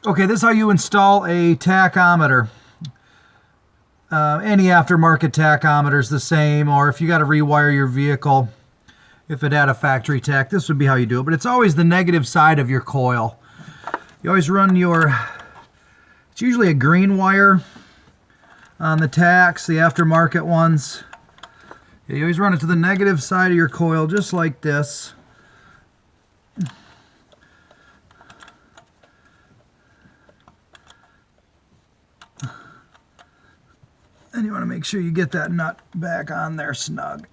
Okay, this is how you install a tachometer. Any aftermarket tachometer is the same, or if you got to rewire your vehicle, if it had a factory tach, this would be how you do it. But it's always the negative side of your coil. You always run it's usually a green wire on the tachs, the aftermarket ones. You always run it to the negative side of your coil, just like this. And you want to make sure you get that nut back on there snug.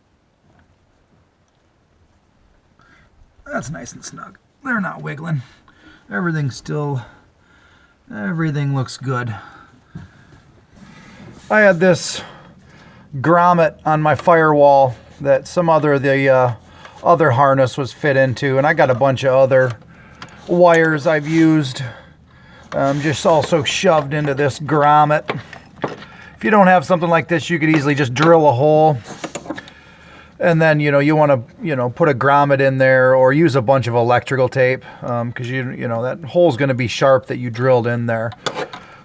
That's nice and snug. They're not wiggling. Everything looks good. I had this grommet on my firewall that some other other harness was fit into, and I got a bunch of other wires I've used just also shoved into this grommet. If you don't have something like this, you could easily just drill a hole, and then you want to put a grommet in there, or use a bunch of electrical tape, because that hole's going to be sharp that you drilled in there.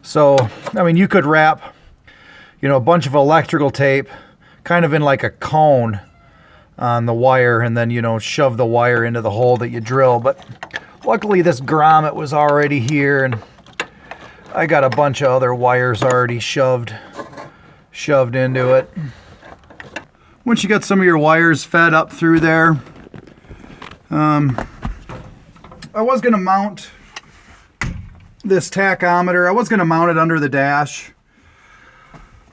So I mean, you could wrap a bunch of electrical tape kind of in like a cone on the wire, and then shove the wire into the hole that you drill. But luckily this grommet was already here, and I got a bunch of other wires already shoved into it. Once you got some of your wires fed up through there, I was going to mount this tachometer. I was going to mount it under the dash,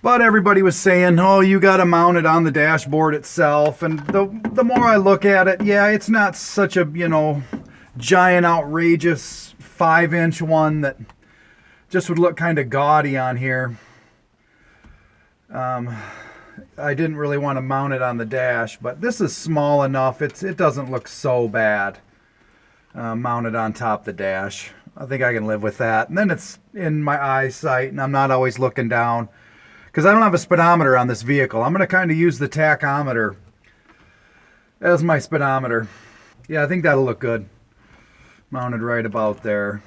but everybody was saying, oh, you got to mount it on the dashboard itself. And the more I look at it, yeah, it's not such a giant outrageous 5-inch one that just would look kind of gaudy on here. I didn't really want to mount it on the dash, but this is small enough. It doesn't look so bad mounted on top of the dash. I think I can live with that. And then it's in my eyesight, and I'm not always looking down, because I don't have a speedometer on this vehicle. I'm going to kind of use the tachometer as my speedometer. Yeah, I think that'll look good. Mounted right about there.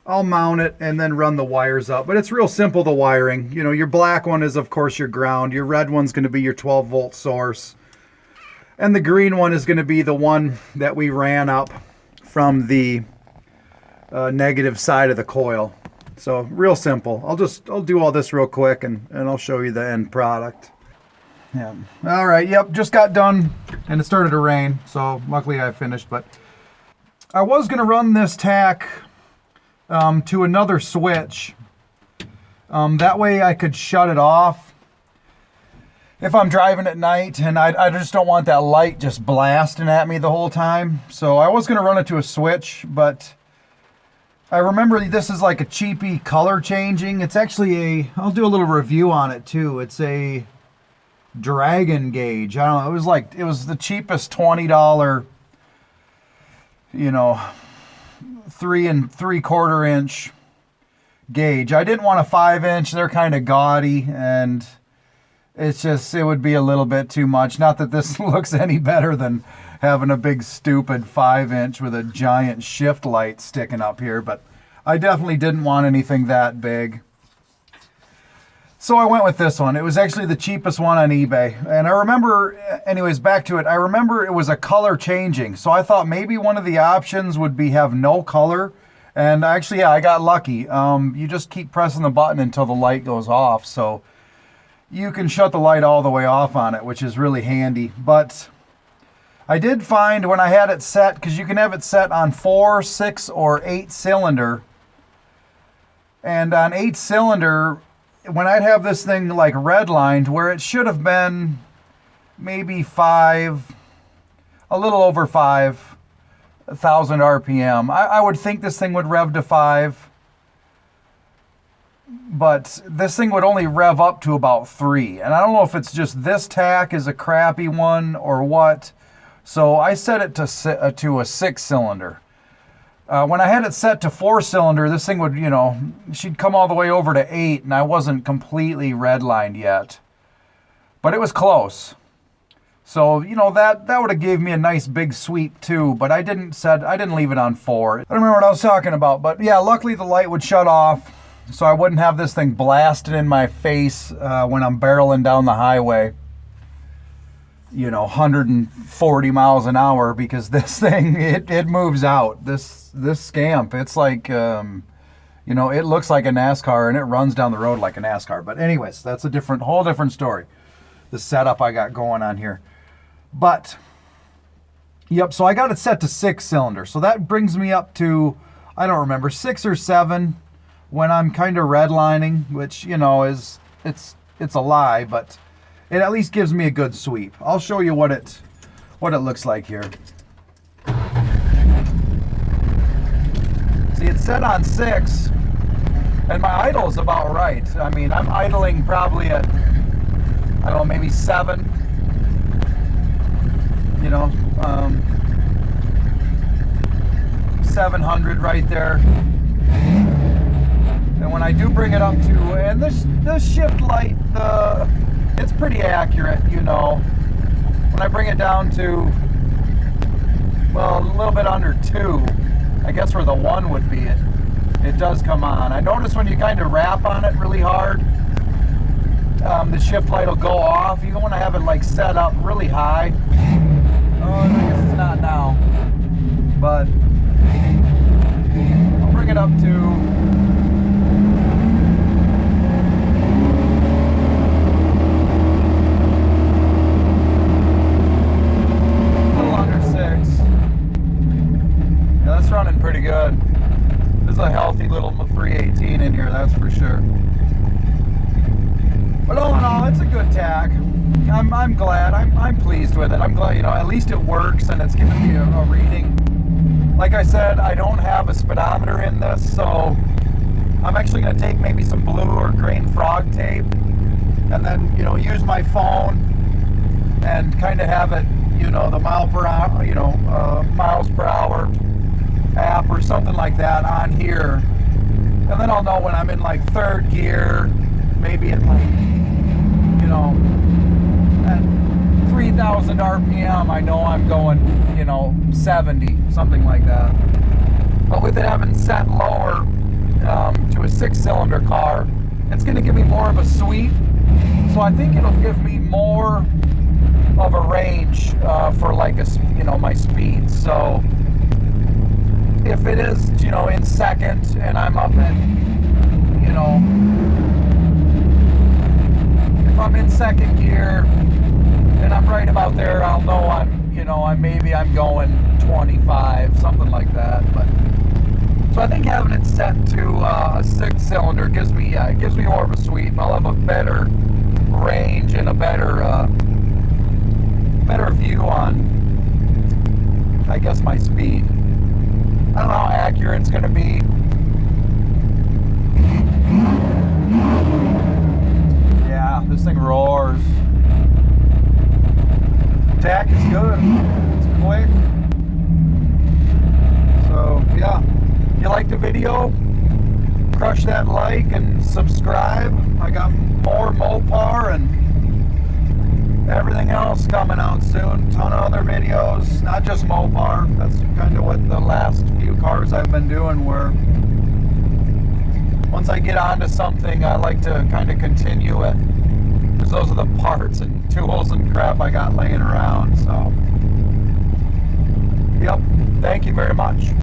I'll mount it and then run the wires up. But it's real simple, the wiring. Your black one is, of course, your ground. Your red one's going to be your 12-volt source. And the green one is going to be the one that we ran up from the negative side of the coil. So real simple. I'll do all this real quick, and I'll show you the end product. Yeah. All right. Yep. Just got done, and it started to rain. So luckily I finished. But I was going to run this tach to another switch. That way I could shut it off if I'm driving at night, and I just don't want that light just blasting at me the whole time. So I was going to run it to a switch, but I remember this is like a cheapy color changing. It's actually I'll do a little review on it too. It's a Dragon gauge. I don't know. It was the cheapest $20, 3 3/4 inch gauge. I didn't want a 5-inch. They're kind of gaudy, and it would be a little bit too much. Not that this looks any better than having a big stupid 5-inch with a giant shift light sticking up here, but I definitely didn't want anything that big. So I went with this one. It was actually the cheapest one on eBay. And I remember, anyways, back to it. I remember it was a color changing. So I thought maybe one of the options would be have no color. And actually, yeah, I got lucky. You just keep pressing the button until the light goes off. So you can shut the light all the way off on it, which is really handy. But I did find when I had it set, because you can have it set on 4, 6, or 8 cylinder. And on 8 cylinder, when I'd have this thing like redlined, where it should have been maybe a little over 5,000 RPM. I would think this thing would rev to 5, but this thing would only rev up to about 3. And I don't know if it's just this tach is a crappy one or what. So I set it to a 6-cylinder. When I had it set to 4-cylinder, this thing would, she'd come all the way over to 8, and I wasn't completely redlined yet. But it was close. So, you know, that would have gave me a nice big sweep too, but I didn't leave it on 4. I don't remember what I was talking about, but yeah, luckily the light would shut off so I wouldn't have this thing blasted in my face when I'm barreling down the highway, you know, 140 miles an hour, because this thing, it moves out. This Scamp, it's like, you know, it looks like a NASCAR and it runs down the road like a NASCAR. But anyways, that's a whole different story, the setup I got going on here. But, yep, so I got it set to 6-cylinder. So that brings me up to, I don't remember, 6 or 7 when I'm kind of redlining, which, you know, it's a lie, but it at least gives me a good sweep. I'll show you what it looks like here. See, it's set on 6, and my idle is about right. I mean, I'm idling probably at, I don't know, maybe 7. You know, 700 right there. And when I do bring it up to, and this shift light, it's pretty accurate, you know. When I bring it down to, well, a little bit under 2, I guess where the 1 would be, it does come on. I notice when you kind of rap on it really hard, the shift light will go off. You want to have it like set up really high. Oh, I guess it's not now, but I'll bring it up to, running pretty good. There's a healthy little 318 in here, that's for sure. But all in all, it's a good tach. I'm glad. I'm pleased with it. I'm glad, you know, at least it works and it's giving me a reading. Like I said, I don't have a speedometer in this, so I'm actually going to take maybe some blue or green frog tape and then, you know, use my phone and kind of have it, you know, the mile per hour, you know, miles per hour app or something like that on here, and then I'll know when I'm in like 3rd gear, maybe at like, you know, at 3,000 RPM, I know I'm going, you know, 70, something like that. But with it having set lower to a 6-cylinder car, it's going to give me more of a sweep, so I think it'll give me more of a range for like a, you know, my speed. So if it is, you know, in 2nd and I'm up at, you know, if I'm in 2nd gear and I'm right about there, I'll know I'm, you know, maybe I'm going 25, something like that. But so I think having it set to a 6-cylinder gives me more of a sweep. I'll have a better range and a better view on, I guess, my speed. I don't know how accurate it's going to be. Yeah, this thing roars. Tach is good. It's quick. So, yeah. If you like the video, crush that like and subscribe. I got more Mopar and everything else coming out soon. Ton of other videos, not just Mopar. That's kind of what the last few cars I've been doing were. Once I get onto something, I like to kind of continue it, because those are the parts and tools and crap I got laying around. So, yep. Thank you very much.